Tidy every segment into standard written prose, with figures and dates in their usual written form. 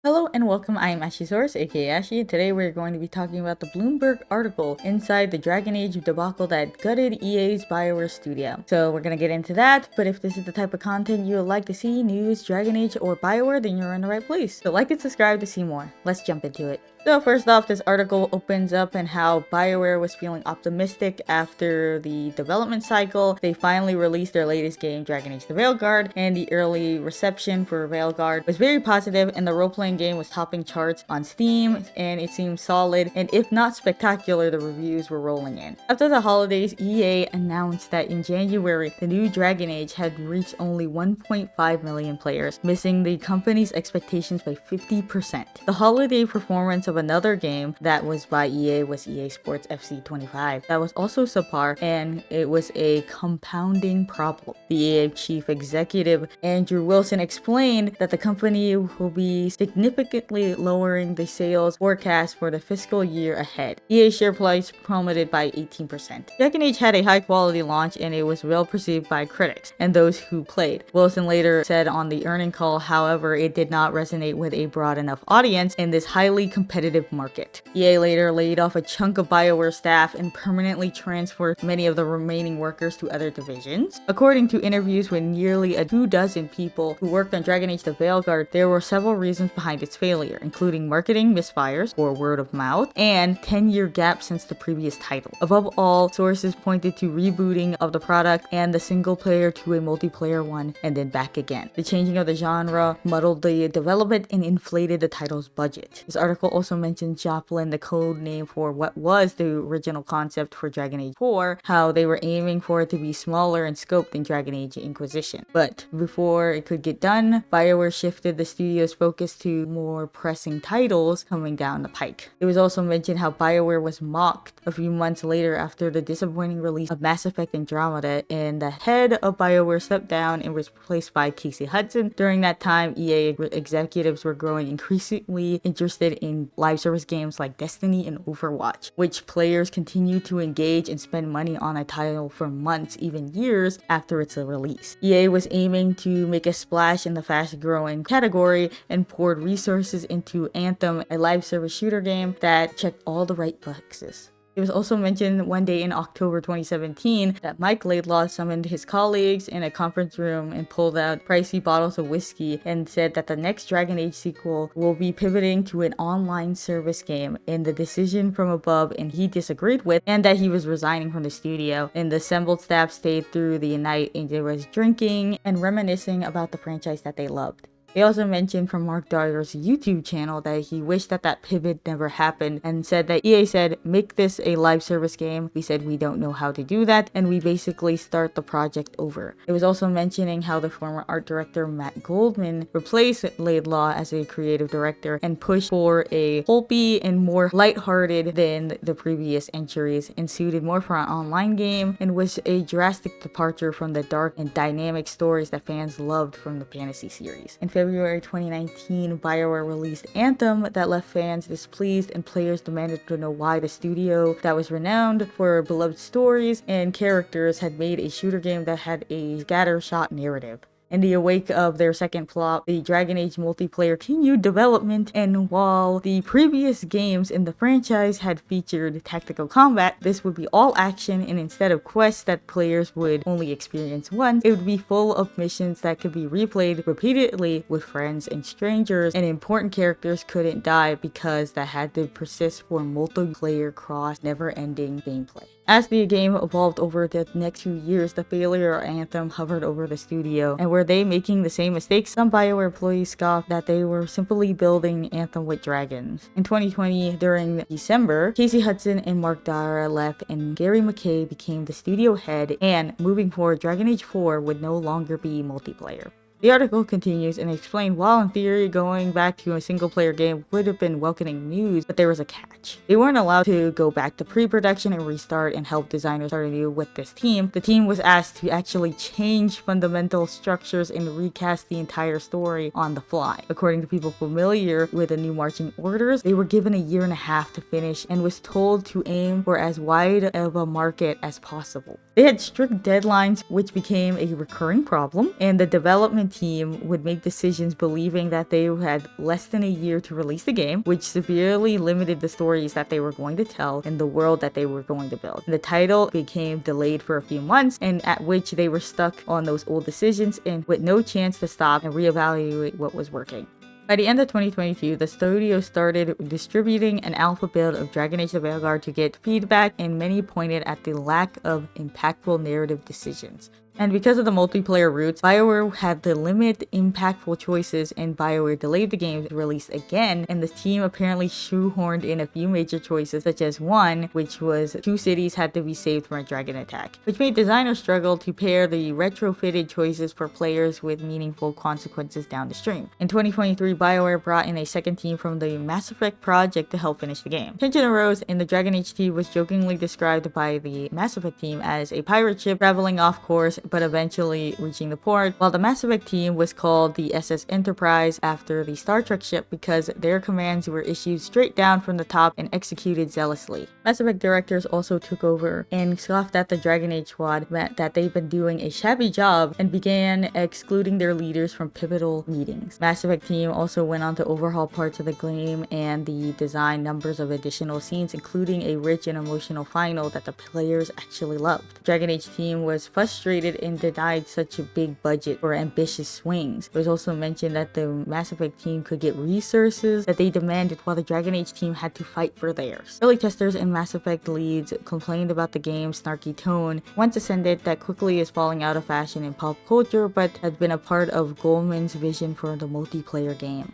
Hello and welcome, I am Ashisaurus, aka Ashi, and today we're going to be talking about the Bloomberg article inside the Dragon Age debacle that gutted EA's BioWare studio. So we're going to get into that, but if this is the type of content you would like to see, news, Dragon Age, or BioWare, then you're in the right place. So like and subscribe to see more. Let's jump into it. So first off, this article opens up and how BioWare was feeling optimistic after the development cycle. They finally released their latest game, Dragon Age The Veilguard, and the early reception for Veilguard was very positive, and the role-playing game was topping charts on Steam, and it seemed solid, and if not spectacular, the reviews were rolling in. After the holidays, EA announced that in January, the new Dragon Age had reached only 1.5 million players, missing the company's expectations by 50%. The holiday performance of another game that was by EA was EA Sports FC 25. That was also subpar, and it was a compounding problem. The EA chief executive Andrew Wilson explained that the company will be significantly lowering the sales forecast for the fiscal year ahead. EA share price plummeted by 18%. Dragon Age had a high quality launch, and it was well perceived by critics and those who played. Wilson later said on the earnings call, however, it did not resonate with a broad enough audience in this highly competitive market. EA later laid off a chunk of BioWare staff and permanently transferred many of the remaining workers to other divisions. According to interviews with nearly 24 people who worked on Dragon Age The Veilguard, there were several reasons behind its failure, including marketing misfires or word of mouth, and 10-year gap since the previous title. Above all, sources pointed to rebooting of the product and the single player to a multiplayer one, and then back again. The changing of the genre muddled the development and inflated the title's budget. This article also mentioned Joplin, the code name for what was the original concept for Dragon Age 4, how they were aiming for it to be smaller in scope than Dragon Age Inquisition. But before it could get done, BioWare shifted the studio's focus to more pressing titles coming down the pike. It was also mentioned how BioWare was mocked a few months later after the disappointing release of Mass Effect Andromeda, and the head of BioWare stepped down and was replaced by Casey Hudson. During that time, EA executives were growing increasingly interested in live service games like Destiny and Overwatch, which players continue to engage and spend money on a title for months, even years after its release. EA was aiming to make a splash in the fast-growing category and poured resources into Anthem, a live service shooter game that checked all the right boxes. It was also mentioned one day in October 2017 that Mike Laidlaw summoned his colleagues in a conference room and pulled out pricey bottles of whiskey and said that the next Dragon Age sequel will be pivoting to an online service game, and the decision from above and he disagreed with, and that he was resigning from the studio. And the assembled staff stayed through the night, and there was drinking and reminiscing about the franchise that they loved. They also mentioned from Mark Dyer's YouTube channel that he wished that pivot never happened, and said that EA said, make this a live service game. We said we don't know how to do that, and we basically start the project over. It was also mentioning how the former art director Matt Goldman replaced Laidlaw as a creative director and pushed for a pulpy and more lighthearted than the previous entries, and suited more for an online game, and was a drastic departure from the dark and dynamic stories that fans loved from the fantasy series. In February 2019, BioWare released Anthem that left fans displeased, and players demanded to know why the studio that was renowned for beloved stories and characters had made a shooter game that had a scattershot narrative. In the wake of their second flop, the Dragon Age multiplayer continued development, and while the previous games in the franchise had featured tactical combat, this would be all action, and instead of quests that players would only experience once, it would be full of missions that could be replayed repeatedly with friends and strangers, and important characters couldn't die because that had to persist for multiplayer cross never-ending gameplay. As the game evolved over the next few years, the failure of Anthem hovered over the studio, and were they making the same mistakes? Some BioWare employees scoffed that they were simply building Anthem with dragons. In 2020, during December, Casey Hudson and Mark Dyer left, and Gary McKay became the studio head, and moving forward, Dragon Age 4 would no longer be multiplayer. The article continues and explained while in theory going back to a single player game would have been welcoming news, but there was a catch. They weren't allowed to go back to pre-production and restart and help designers start anew with this team. The team was asked to actually change fundamental structures and recast the entire story on the fly. According to people familiar with the new marching orders, they were given a year and a half to finish and was told to aim for as wide of a market as possible. They had strict deadlines, which became a recurring problem, and the development team would make decisions believing that they had less than a year to release the game, which severely limited the stories that they were going to tell and the world that they were going to build. The title became delayed for a few months, and at which they were stuck on those old decisions and with no chance to stop and reevaluate what was working. By the end of 2022, the studio started distributing an alpha build of Dragon Age The Veilguard to get feedback, and many pointed at the lack of impactful narrative decisions. And because of the multiplayer routes, BioWare had to limit impactful choices, and BioWare delayed the game's release again, and the team apparently shoehorned in a few major choices, such as one, which was 2 cities had to be saved from a dragon attack, which made designers struggle to pair the retrofitted choices for players with meaningful consequences down the stream. In 2023, BioWare brought in a second team from the Mass Effect project to help finish the game. Tension arose, and the Dragon Age team was jokingly described by the Mass Effect team as a pirate ship traveling off course but eventually reaching the port, while the Mass Effect team was called the SS Enterprise after the Star Trek ship because their commands were issued straight down from the top and executed zealously. Mass Effect directors also took over and scoffed at the Dragon Age squad that they've been doing a shabby job and began excluding their leaders from pivotal meetings. Mass Effect team also went on to overhaul parts of the game and the design numbers of additional scenes, including a rich and emotional final that the players actually loved. The Dragon Age team was frustrated and denied such a big budget for ambitious swings. It was also mentioned that the Mass Effect team could get resources that they demanded while the Dragon Age team had to fight for theirs. Early testers and Mass Effect leads complained about the game's snarky tone, once ascended that quickly is falling out of fashion in pop culture, but had been a part of Goldman's vision for the multiplayer game.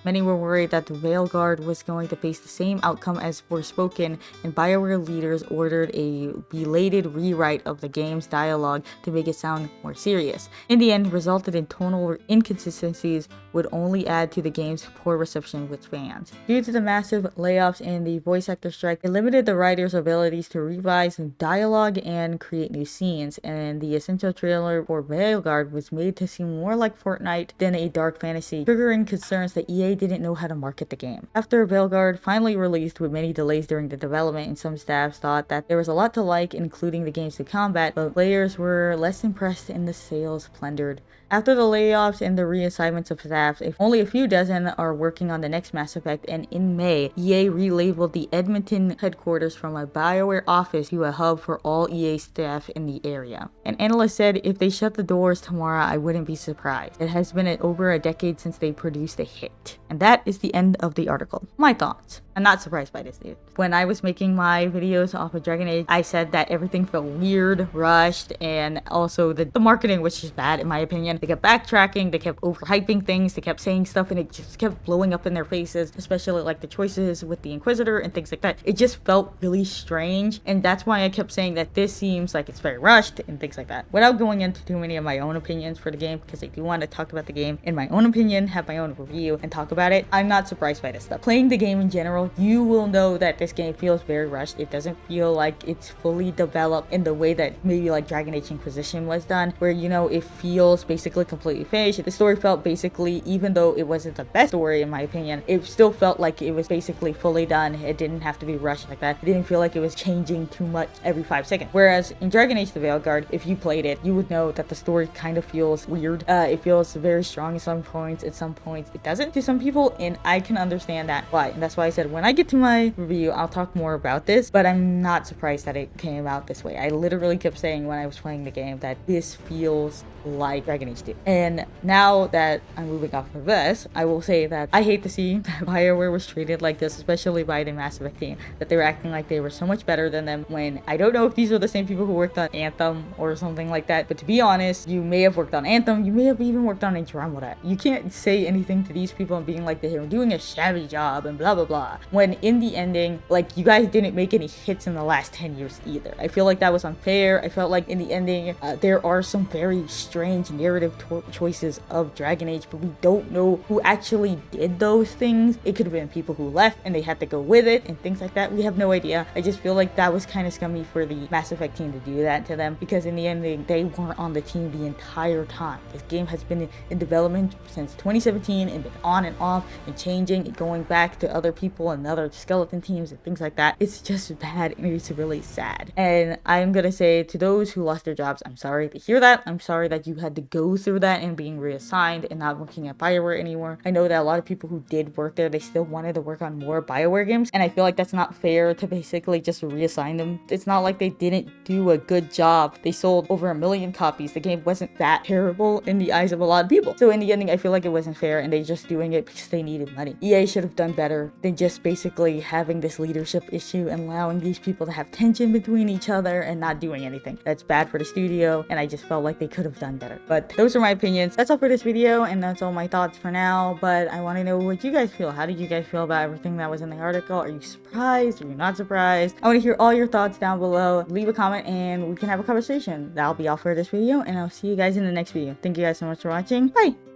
Many were worried that the Veilguard was going to face the same outcome as Forspoken, and BioWare leaders ordered a belated rewrite of the game's dialogue to make it sound more serious. In the end, resulted in tonal inconsistencies would only add to the game's poor reception with fans. Due to the massive layoffs and the voice actor strike, it limited the writer's abilities to revise dialogue and create new scenes, and the essential trailer for Veilguard was made to seem more like Fortnite than a dark fantasy, triggering concerns that EA didn't know how to market the game. After Veilguard finally released with many delays during the development, and some staffs thought that there was a lot to like, including the games to combat, but players were less impressed and the sales plundered. After the layoffs and the reassignments of staff, if only a few dozen are working on the next Mass Effect, and in May, EA relabeled the Edmonton headquarters from a BioWare office to a hub for all EA staff in the area. An analyst said, "If they shut the doors tomorrow, I wouldn't be surprised. It has been over a decade since they produced a hit." And that is the end of the article. My thoughts. I'm not surprised by this, dude. When I was making my videos off of Dragon Age, I said that everything felt weird, rushed, and also the marketing was just bad in my opinion. They kept backtracking, they kept overhyping things, they kept saying stuff and it just kept blowing up in their faces, especially like the choices with the Inquisitor and things like that. It just felt really strange, and that's why I kept saying that this seems like it's very rushed and things like that. Without going into too many of my own opinions for the game, because I do want to talk about the game in my own opinion, have my own review, and talk about it, I'm not surprised by this stuff. Playing the game in general, you will know that this game feels very rushed. It doesn't feel like it's fully developed in the way that maybe like Dragon Age Inquisition was done, where, you know, it feels basically completely finished. The story felt basically, even though it wasn't the best story in my opinion, it still felt like it was basically fully done. It didn't have to be rushed like that. It didn't feel like it was changing too much every 5 seconds. Whereas in Dragon Age The Veilguard, if you played it, you would know that the story kind of feels weird. It feels very strong at some points it doesn't to some people, and I can understand that why. And that's why I said when I get to my review, I'll talk more about this, but I'm not surprised that it came out this way. I literally kept saying when I was playing the game that this feels like Dragon Age 2. And now that I'm moving off of this, I will say that I hate to see that BioWare was treated like this, especially by the Mass Effect team, that they were acting like they were so much better than them, when I don't know if these are the same people who worked on Anthem or something like that, but to be honest, you may have worked on Anthem, you may have even worked on Andromeda. You can't say anything to these people and being like they're doing a shabby job and blah blah blah, when in the ending, like, you guys didn't make any hits in the last 10 years either. I feel like that was unfair. I felt like in the ending, there are some very strange narrative choices of Dragon Age, but we don't know who actually did those things. It could have been people who left and they had to go with it and things like that. We have no idea. I just feel like that was kind of scummy for the Mass Effect team to do that to them, because in the ending, they weren't on the team the entire time. This game has been in development since 2017 and been on and off and changing and going back to other people and other skeleton teams and things like that. It's just bad and it's really sad. And I'm gonna say to those who lost their jobs, I'm sorry to hear that. I'm sorry that you had to go through that and being reassigned and not working at BioWare anymore. I know that a lot of people who did work there, they still wanted to work on more BioWare games, and I feel like that's not fair to basically just reassign them. It's not like they didn't do a good job. They sold over 1 million copies. The game wasn't that terrible in the eyes of a lot of people. So in the ending, I feel like it wasn't fair and they just doing it because they needed money. EA should have done better than just basically having this leadership issue and allowing these people to have tension between each other and not doing anything. That's bad for the studio, and I just felt like they could have done better. But those are my opinions. That's all for this video, and that's all my thoughts for now. But I want to know what you guys feel. How did you guys feel about everything that was in the article? Are you surprised? Are you not surprised? I want to hear all your thoughts down below. Leave a comment and we can have a conversation. That'll be all for this video, and I'll see you guys in the next video. Thank you guys so much for watching. Bye!